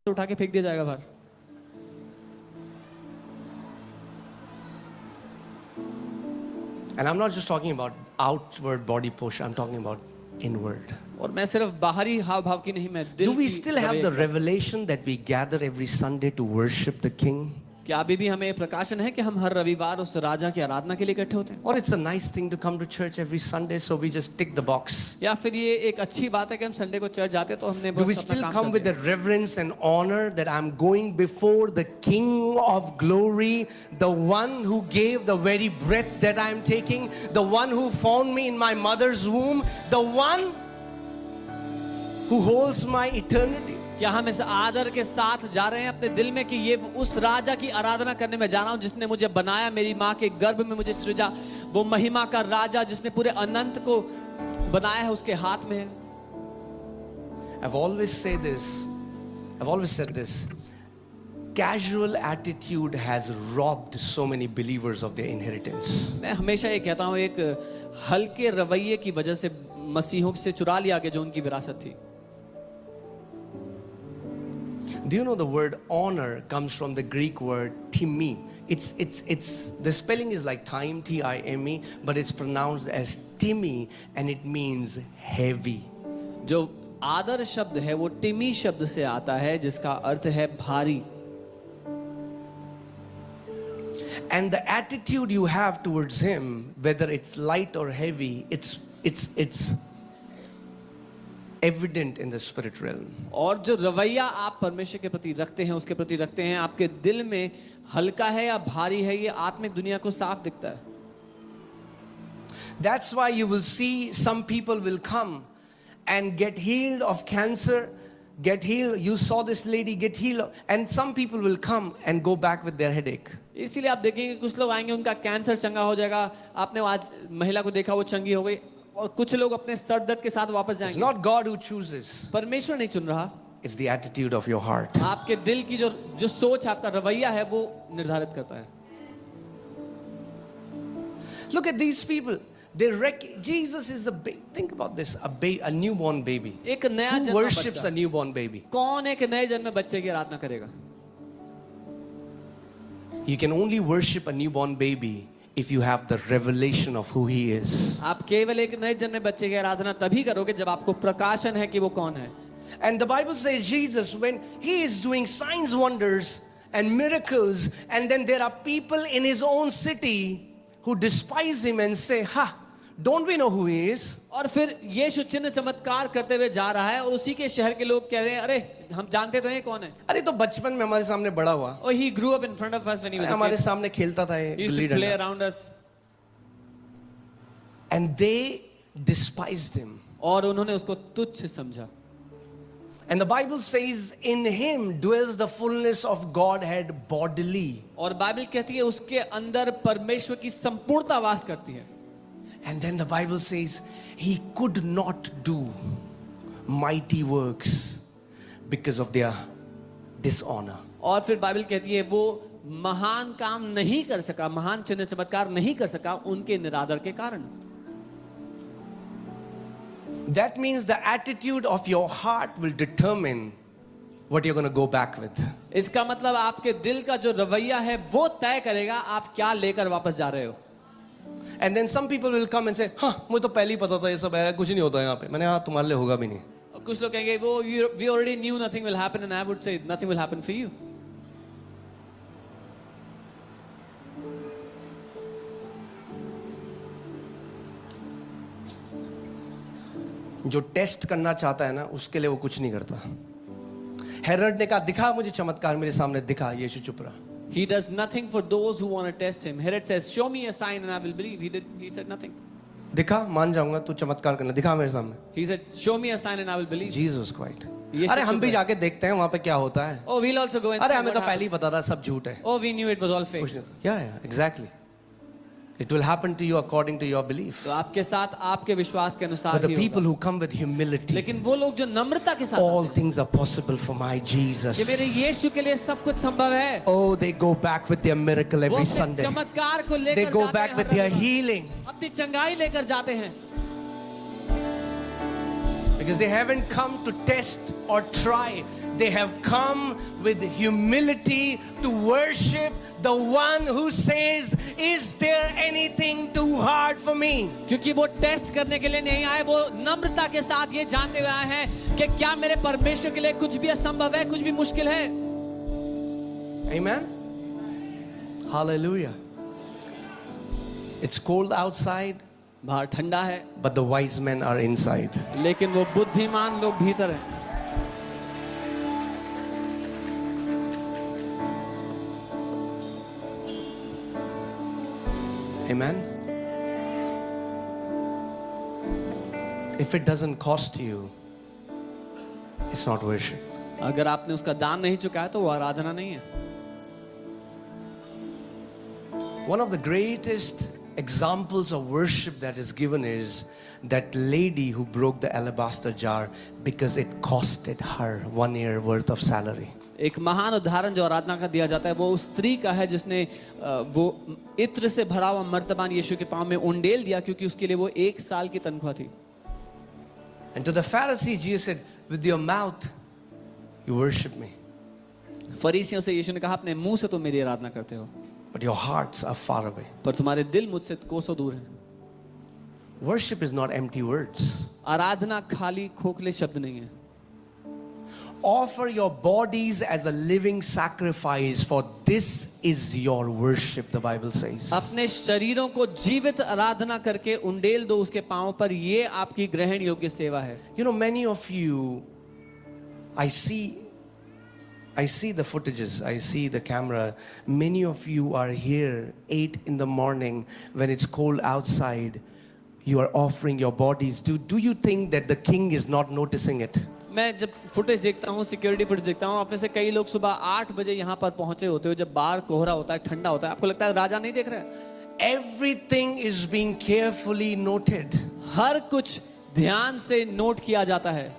उठा के फेंक दिया जाएगा बाहर। And I'm not just talking about outward body posture, I'm talking about inward. और मैं सिर्फ बाहरी हाव भाव की नहीं, मैं दिल Do we की still have the रवैये की- revelation that we gather every Sunday to worship the King? क्या अभी भी हमें प्रकाशन है कि हम हर रविवार उस राजा की आराधना के लिए इकट्ठे होते हैं? Or it's a nice thing to come to church every Sunday, so we just tick the box? या फिर ये एक अच्छी बात है कि हम संडे को चर्च जाते हैं तो हमने Do we बस अपना still काम come कर with दिया? the reverence and honor that I'm going before the King of glory, the one who gave the very breath that I'm taking, the one who formed me in my mother's womb, the one who holds my eternity? क्या हम इस आदर के साथ जा रहे हैं अपने दिल में कि ये उस राजा की आराधना करने में जा रहा हूं जिसने मुझे बनाया, मेरी माँ के गर्भ में मुझे सृजा, वो महिमा का राजा जिसने पूरे अनंत को बनाया है, उसके हाथ में है। I've always said this. Casual attitude has robbed so many believers of their inheritance. मैं हमेशा ये कहता हूँ, एक हल्के रवैये की वजह से मसीहों से चुरा लिया गया जो उनकी विरासत थी। Do you know the word honor comes from the Greek word timi? It's the spelling is like time, T-I-M-E, but it's pronounced as timi and it means heavy. जो आदर शब्द है वो टिमी शब्द से आता है जिसका अर्थ है भारी। And the attitude you have towards him, whether it's light or heavy, it's evident in the spirit realm. और जो रवैया आप परमेश्वर के प्रति रखते हैं, उसके प्रति रखते हैं, आपके दिल में हल्का है या भारी है, ये आत्मिक दुनिया को साफ दिखता है। That's why you will see some people will come and get healed of cancer, get healed. You saw this lady get healed, and some people will come and go back with their headache. इसीलिए आप देखेंगे कुछ लोग आएंगे, उनका cancer चंगा हो जाएगा। आपने आज महिला को देखा, वो चंगी हो गई, और कुछ लोग अपने सर दर्द के साथ वापस It's जाएंगे। not God who chooses. परमेश्वर नहीं चुन रहा, It's the attitude of your heart. आपके दिल की जो सोच, आपका रवैया है, वो निर्धारित करता है। Look at these people. Jesus is a baby. Think about this: a newborn baby. एक नया Who जन्मा worships बच्चा, a newborn baby? कौन एक नए जन्मे बच्चे की आराधना करेगा? You can only worship a newborn baby if you have the revelation of who he is. आप केवल एक नए जन्मे बच्चे की आराधना तभी करोगे जब आपको प्रकाशन है कि वो कौन है। And the Bible says Jesus, when he is doing signs, wonders and miracles, and then there are people in his own city who despise him and say, ha, don't we know who he is? और फिर यीशु चिन्ह चमत्कार करते हुए जा रहा है और उसी के शहर के लोग कह रहे हैं, अरे हम जानते तो हैं कौन है। अरे तो बचपन में हमारे सामने बड़ा हुआ, Oh, he grew up in front of us when he was a हमारे kid. सामने खेलता था ये He used गिल्ली to play डंडा, around us. and they despised him. और उन्होंने उसको तुच्छ समझा। And the Bible says, in him dwells the fullness of Godhead bodily. और बाइबल कहती है उसके अंदर परमेश्वर की संपूर्णता वास करती है। And then the Bible says, he could not do mighty works because of their dishonor. और फिर बाइबल कहती है वो महान काम नहीं कर सका, महान चिन्ह चमत्कार नहीं कर सका उनके निरादर के कारण। That means the attitude of your heart will determine what you're going to go back with. इसका मतलब आपके दिल का जो रवैया है वो तय करेगा आप क्या लेकर वापस जा रहे हो। And then some people will come and say, हाँ मुझे तो पहले ही पता था ये सब है, कुछ नहीं होता यहाँ पे। मैंने हाँ तुम्हारे लिए होगा भी नहीं। और कुछ लोग कहेंगे वो we already knew nothing will happen, and I would say nothing will happen for you. जो टेस्ट करना चाहता है ना, उसके लिए वो कुछ नहीं करता। हेरोड ने कहा, दिखा मुझे चमत्कार मेरे सामने, दिखा। यीशु चुप रहा। He does nothing for those who want to test him. Herod says, "Show me a sign and I will believe." He said nothing. दिखा, मान जाऊंगा, तू चमत्कार करना, दिखा मेरे सामने। He said, "Show me a sign and I will believe." Jesus was quiet. यीशु अरे हम चुप भी रहे। जाके देखते हैं वहां पे क्या होता है। Oh, we'll also go and अरे see हमें what तो पहले ही happens. पता था सब झूठ है। Oh, we knew it was all fake. कुछ नहीं। Yeah, exactly. It will happen to you according to your belief. तो आपके साथ आपके विश्वास के But अनुसार the ही people होगा। who come with humility, लेकिन वो लोग जो नम्रता के साथ all आते हैं, things are possible for my Jesus. कि मेरे यीशु के लिए सब कुछ संभव है, Oh, they go back with their miracle वो every अपने Sunday. चमत्कार को They लेकर go जाते back हैं, with हर their रविवार। healing. अपनी चंगाई लेकर जाते हैं। Because they haven't come to test or try. They have come with humility to worship the one who says, is there anything too hard for me? क्योंकि वो test करने के लिए नहीं आए, वो नम्रता के साथ ये जानते हुए आए हैं कि क्या मेरे परमेश्वर के लिए कुछ भी असंभव है, कुछ भी मुश्किल है. Amen? Hallelujah. It's cold outside, बाहर ठंडा है, but the wise men are inside. लेकिन वो बुद्धिमान लोग भीतर हैं. Amen? If it doesn't cost you, it's not worship. अगर आपने उसका दान नहीं चुकाया तो वो आराधना नहीं है. One of the greatest examples of worship that is given is that lady who broke the alabaster jar because it costed her 1 year worth of salary. एक महान उदाहरण जो आराधना का दिया जाता है वो उस स्त्री का है जिसने वो इत्र से भरा हुआ मर्तबान यीशु के पांव में उंडेल दिया, क्योंकि उसके लिए वो 1 साल की तनख्वाह थी. And to the Pharisee, Jesus said, with your mouth, you worship me, फरीसियों से यीशु ने कहा अपने मुंह से तुम मेरी आराधना करते हो, but your hearts are far away. पर तुम्हारे दिल मुझसे कोसों दूर हैं. Worship is not empty words. आराधना खाली खोखले शब्द नहीं है. Offer your bodies as a living sacrifice, for this is your worship, the Bible says. अपने शरीरों को जीवित आराधना करके उंडेल दो उसके पांव पर, ये आपकी ग्रहण योग्य सेवा है. You know, many of you, I see the footages, I see the camera. Many of you are here 8 in the morning when it's cold outside. You are offering your bodies. Do you think that the king is not noticing it? मैं जब footage देखता हूँ, security footage देखता हूँ, आप में से कई लोग सुबह 8 बजे यहाँ पर पहुंचे होते हो, जब बाहर कोहरा होता है, ठंडा होता है, आपको लगता है राजा नहीं देख रहा है. Everything is being carefully noted. हर कुछ ध्यान से नोट किया जाता है.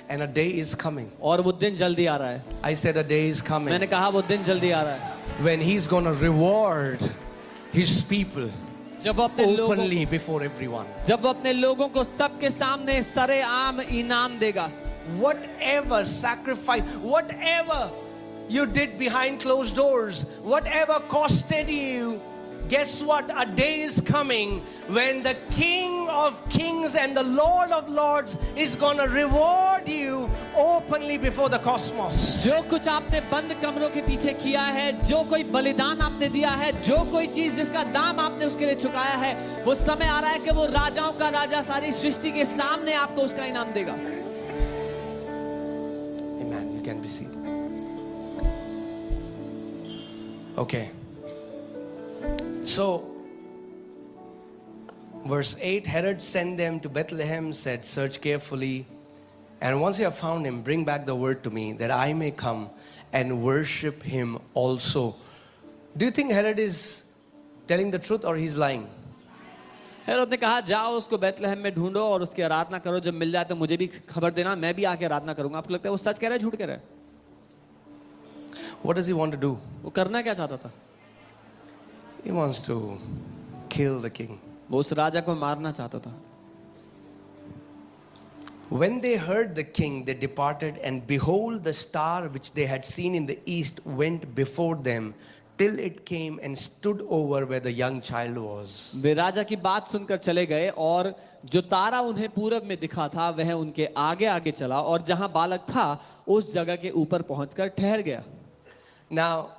And a day is coming. और वो दिन जल्दी आ रहा है. I said a day is coming. मैंने कहा वो दिन जल्दी आ रहा है. When he's going to reward his people जब वो अपने openly लोगों, before everyone. जब वो अपने लोगों को सबके सामने सरेआम इनाम देगा. Whatever sacrifice, whatever you did behind closed doors, whatever costed you, guess what? A day is coming when the King of Kings and the Lord of Lords is going to reward you openly before the cosmos. जो कुछ आपने बंद कमरों के पीछे किया है, जो कोई बलिदान आपने दिया है, जो कोई चीज जिसका दाम आपने उसके लिए चुकाया है, वो समय आ रहा है कि वो राजाओं का राजा सारी सृष्टि के सामने आपको उसका इनाम देगा. Amen. You can be seated. Okay. So, verse 8, Herod sent them to Bethlehem, said, search carefully, and once you have found him, bring back the word to me, that I may come and worship him also. Do you think Herod is telling the truth or he's lying? Herod ने कहा जाओ उसको बैतलहम में ढूंढो और उसकी आराधना करो, जब मिल जाए तो मुझे भी खबर देना, मैं भी आके आराधना करूंगा. आपको लगता है वो सच कह रहा है, झूठ कह रहा है? What does he want to do? वो करना क्या चाहता था? He wants to kill the king. वो उस राजा को मारना चाहता था. When they heard the king, they departed, and behold, the star which they had seen in the east went before them, till it came and stood over where the young child was. वे राजा की बात सुनकर चले गए, और जो तारा उन्हें पूरब में दिखा था वह उनके आगे आगे चला, और जहां बालक था उस जगह के ऊपर पहुंचकर ठहर गया. Now,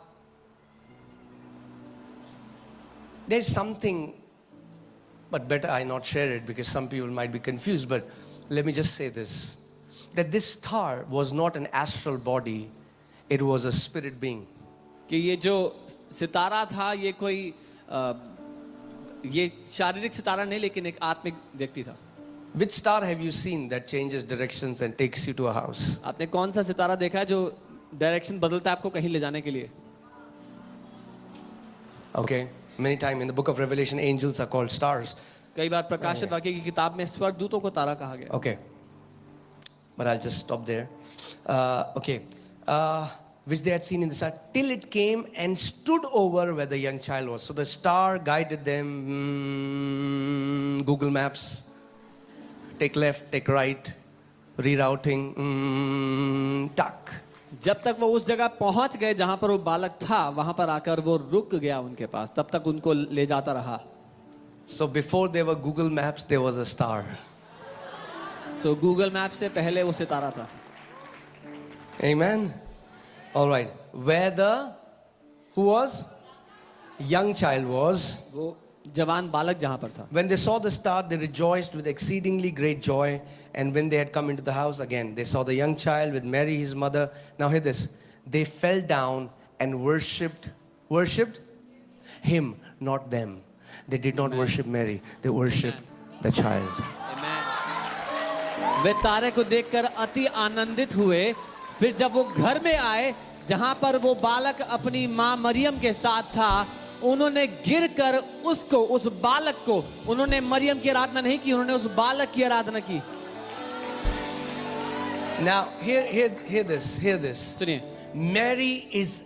there's something, but better I not share it because some people might be confused, but let me just say this, that this star was not an astral body, it was a spirit being. कि ये जो सितारा था ये कोई ये शारीरिक सितारा नहीं, लेकिन एक आत्मिक व्यक्ति था. Which star have you seen that changes directions and takes you to a house? आपने कौन सा सितारा देखा है जो डायरेक्शन बदलता है आपको कहीं ले जाने के लिए? Okay, many times in the book of Revelation, angels are called stars. कई बार प्रकाशित वाक्य की किताब में स्वर्गदूतों को तारा कहा गया. Okay, but I'll just stop there. Which they had seen in the star, till it came and stood over where the young child was. So the star guided them. Google Maps. Take left, take right. rerouting, tuck. जब तक वो उस जगह पहुंच गए जहां पर वो बालक था, वहां पर आकर वो रुक गया उनके पास, तब तक उनको ले जाता रहा. So before there were Google Maps, there was a star. So Google map से पहले वो सितारा था. Amen. All right. Who was? Young child was. वो जवान बालक जहां पर था. When they saw the star, they rejoiced with exceedingly great joy. And when they had come into the house again, they saw the young child with Mary, his mother. Now hear this. They fell down and worshipped him, not them. They did not worship Mary. They worshipped the child. वे तारे को देखकर अति आनंदित हुए. फिर जब वो घर में आए जहां पर वो बालक अपनी मां मरियम के साथ था, उन्होंने गिरकर उसको, उस बालक को, उन्होंने मरियम की आराधना नहीं की, उन्होंने उस बालक की आराधना की. Now hear this. सुनिए, Mary is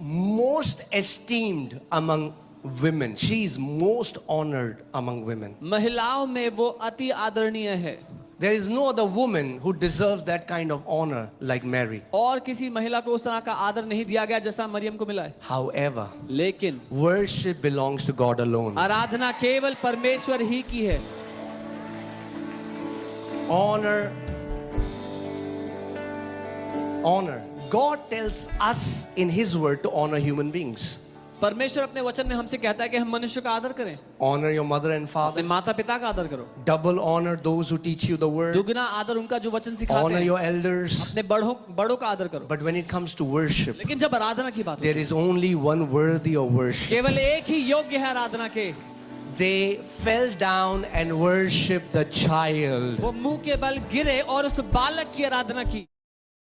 most esteemed among women. She is most honored among women. महिलाओं में वो अति आदरणीय है. There is no other woman who deserves that kind of honor like Mary. और किसी महिला को उस तरह का आदर नहीं दिया गया जैसा मरियम को मिला है. However, लेकिन worship belongs to God alone. आराधना केवल परमेश्वर ही की है. Honor. God tells us in His word to honor human beings. परमेश्वर अपने वचन में हमसे कहता है कि हम मनुष्य का आदर करें. Honor your mother and father. अपने माता पिता का आदर करो. Double honor those who teach you the word. दुगना आदर उनका जो वचन सिखाते Honor हैं. your elders. अपने बड़ों का आदर करो. But when it comes to worship, लेकिन जब आराधना की बात there होती is only one worthy of है, worship. केवल एक ही योग्य है आराधना के. They fell down and worshiped the child. वो मुंह के बल गिरे और उस बालक की आराधना की.